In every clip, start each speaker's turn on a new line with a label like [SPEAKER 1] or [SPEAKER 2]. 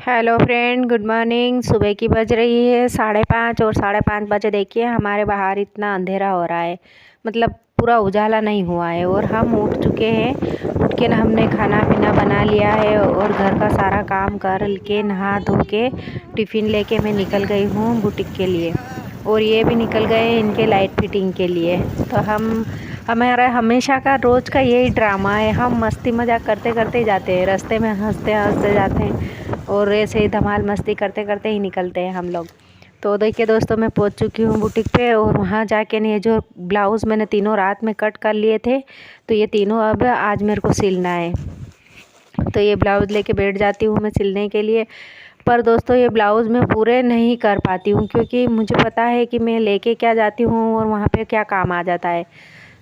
[SPEAKER 1] Hello friend, good morning. सुबह की बज रही है 5:30 और 5:30 बजे देखिए हमारे बाहर इतना अंधेरा हो रहा है। मतलब पूरा उजाला नहीं हुआ है और हम उठ चुके हैं। उठ के ना हमने खाना पीना बना लिया है और घर का सारा काम कर के नहा धो के टिफ़िन लेके मैं निकल गई हूँ बुटीक के लिए। और ये भी निकल गए इनके लाइट फिटिंग के लिए। तो हमारा हमेशा का रोज़ का यही ड्रामा है। हम मस्ती मजाक करते करते ही जाते हैं, रास्ते में हंसते हंसते जाते हैं और ऐसे ही धमाल मस्ती करते करते ही निकलते हैं हम लोग। तो देखिए दोस्तों, मैं पहुंच चुकी हूँ बुटीक पे और वहाँ जाके ये जो ब्लाउज़ मैंने तीनों रात में कट कर लिए थे, तो ये तीनों अब आज मेरे को सिलना है। तो ये ब्लाउज़ लेके बैठ जाती हूँ मैं सिलने के लिए। पर दोस्तों, ये ब्लाउज़ मैं पूरे नहीं कर पाती हूँ क्योंकि मुझे पता है कि मैं लेके क्या जाती हूँ और वहाँ पे क्या काम आ जाता है।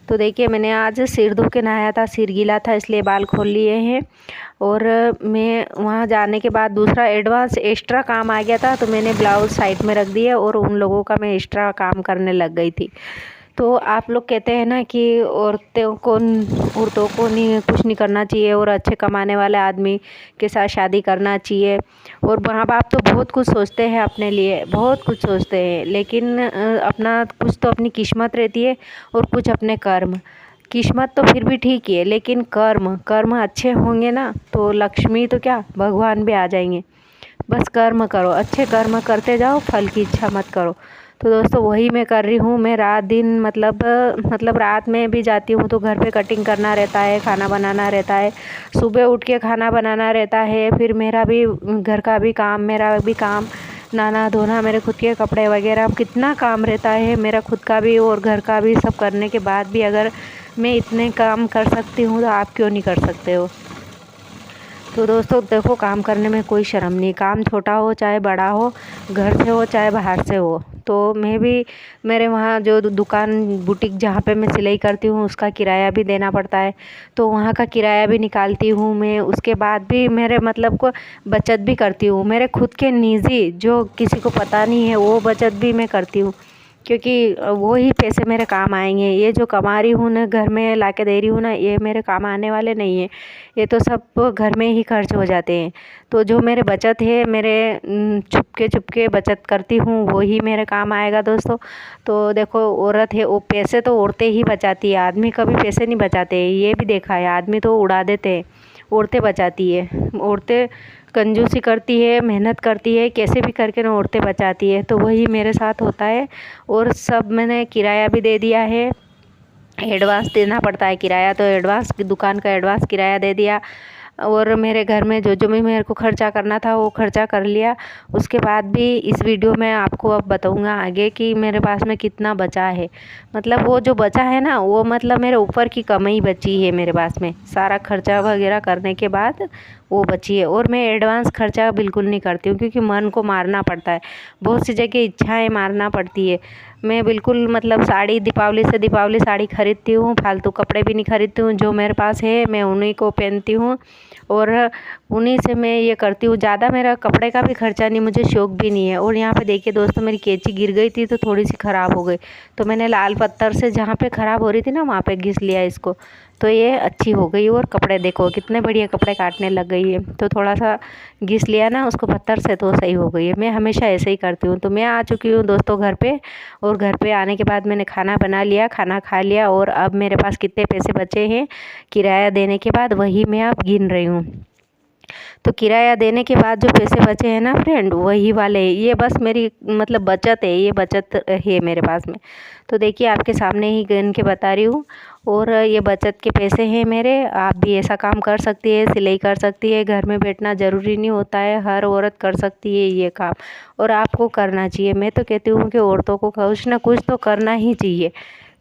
[SPEAKER 1] तो देखिए, मैंने आज सिर धो के नहाया था, सिर गीला था इसलिए बाल खोल लिए हैं। और मैं वहाँ जाने के बाद दूसरा एडवांस एक्स्ट्रा काम आ गया था, तो मैंने ब्लाउज़ साइड में रख दिया और उन लोगों का मैं एक्स्ट्रा काम करने लग गई थी। तो आप लोग कहते हैं ना कि औरतों को नहीं कुछ नहीं करना चाहिए और अच्छे कमाने वाले आदमी के साथ शादी करना चाहिए। और माँ बाप तो बहुत कुछ सोचते हैं अपने लिए, बहुत कुछ सोचते हैं, लेकिन अपना कुछ तो अपनी किस्मत रहती है और कुछ अपने कर्म। किस्मत तो फिर भी ठीक ही है, लेकिन कर्म कर्म अच्छे होंगे ना तो लक्ष्मी तो क्या, भगवान भी आ जाएंगे। बस कर्म करो, अच्छे कर्म करते जाओ, फल की इच्छा मत करो। तो दोस्तों, वही मैं कर रही हूँ। मैं रात दिन मतलब रात में भी जाती हूँ तो घर पे कटिंग करना रहता है, खाना बनाना रहता है, सुबह उठ के खाना बनाना रहता है, फिर मेरा भी घर का भी काम, मेरा भी काम, नहाना धोना, मेरे खुद के कपड़े वगैरह, कितना काम रहता है मेरा खुद का भी और घर का भी। सब करने के बाद भी अगर मैं इतने काम कर सकती हूँ तो आप क्यों नहीं कर सकते हो। तो दोस्तों देखो, काम करने में कोई शर्म नहीं, काम छोटा हो चाहे बड़ा हो, घर से हो चाहे बाहर से हो। तो मैं भी, मेरे वहाँ जो दुकान बुटीक जहाँ पे मैं सिलाई करती हूँ उसका किराया भी देना पड़ता है, तो वहाँ का किराया भी निकालती हूँ मैं। उसके बाद भी मेरे मतलब को बचत भी करती हूँ, मेरे खुद के निजी जो किसी को पता नहीं है वो बचत भी मैं करती हूँ, क्योंकि वो ही पैसे मेरे काम आएंगे। ये जो कमा रही हूँ ना, घर में ला के दे रही हूँ ना, ये मेरे काम आने वाले नहीं है, ये तो सब घर में ही खर्च हो जाते हैं। तो जो मेरे बचत है, मेरे चुपके चुपके बचत करती हूँ, वो ही मेरे काम आएगा दोस्तों। तो देखो, औरत है वो पैसे तो औरतें ही बचाती है, आदमी कभी पैसे नहीं बचाते, ये भी देखा है। आदमी तो उड़ा देते हैं, औरतें बचाती है। औरतें कंजूसी करती है, मेहनत करती है, कैसे भी करके ना औरतें बचाती है। तो वही मेरे साथ होता है। और सब मैंने किराया भी दे दिया है, एडवांस देना पड़ता है किराया, तो एडवांस दुकान का एडवांस किराया दे दिया। और मेरे घर में जो जो भी मेरे को खर्चा करना था वो खर्चा कर लिया। उसके बाद भी इस वीडियो में आपको अब बताऊंगा आगे कि मेरे पास में कितना बचा है। मतलब वो जो बचा है ना, वो मतलब मेरे ऊपर की कमाई बची है मेरे पास में, सारा खर्चा वगैरह करने के बाद वो बची है। और मैं एडवांस खर्चा बिल्कुल नहीं करती हूँ क्योंकि मन को मारना पड़ता है, बहुत सी जगह इच्छाएं मारना पड़ती है। मैं बिल्कुल मतलब साड़ी दीपावली से दीपावली साड़ी खरीदती हूँ, फालतू कपड़े भी नहीं खरीदती हूँ। जो मेरे पास है मैं उन्हीं को पहनती हूँ और उन्हीं से मैं ये करती हूँ। ज़्यादा मेरा कपड़े का भी खर्चा नहीं, मुझे शौक भी नहीं है। और यहाँ पे देखिए दोस्तों, मेरी कैंची गिर गई थी तो थोड़ी सी ख़राब हो गई, तो मैंने लाल पत्थर से जहाँ पे ख़राब हो रही थी ना वहाँ पे घिस लिया इसको, तो ये अच्छी हो गई। और कपड़े देखो कितने बढ़िया कपड़े काटने लग गई है, तो थोड़ा सा घिस लिया ना उसको पत्थर से तो सही हो गई है। मैं हमेशा ऐसे ही करती हूँ। तो मैं आ चुकी हूँ दोस्तों घर पे, और घर पे आने के बाद मैंने खाना बना लिया, खाना खा लिया। और अब मेरे पास कितने पैसे बचे हैं किराया देने के बाद, वही मैं अब गिन रही हूँ। तो किराया देने के बाद जो पैसे बचे हैं ना फ्रेंड, वही वाले, ये बस मेरी मतलब बचत है, ये बचत है मेरे पास में। तो देखिए, आपके सामने ही गिन के बता रही हूँ। और ये बचत के पैसे हैं मेरे। आप भी ऐसा काम कर सकती है, सिलाई कर सकती है, घर में बैठना ज़रूरी नहीं होता है, हर औरत कर सकती है ये काम, और आपको करना चाहिए। मैं तो कहती हूँ कि औरतों को कुछ ना कुछ तो करना ही चाहिए,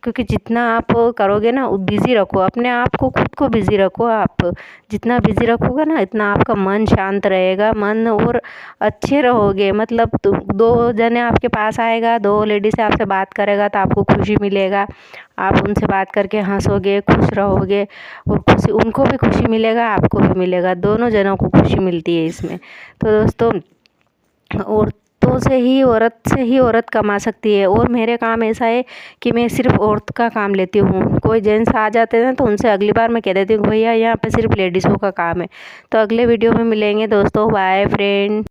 [SPEAKER 1] क्योंकि जितना आप करोगे ना, बिज़ी रखो अपने आप को, खुद को बिज़ी रखो। आप जितना बिज़ी रखोगे ना, इतना आपका मन शांत रहेगा, मन और अच्छे रहोगे। मतलब दो जने आपके पास आएगा, दो लेडी से आपसे बात करेगा तो आपको खुशी मिलेगा, आप उनसे बात करके हंसोगे, खुश रहोगे, और खुशी उनको भी खुशी मिलेगा, आपको भी मिलेगा, दोनों जनों को खुशी मिलती है इसमें। तो दोस्तों, औरतों से ही औरत कमा सकती है। और मेरे काम ऐसा है कि मैं सिर्फ औरत का काम लेती हूँ। कोई जेंट्स आ जाते हैं तो उनसे अगली बार मैं कह देती हूँ भैया यहाँ पे सिर्फ लेडीज़ों का काम है। तो अगले वीडियो में मिलेंगे दोस्तों, बाय फ्रेंड।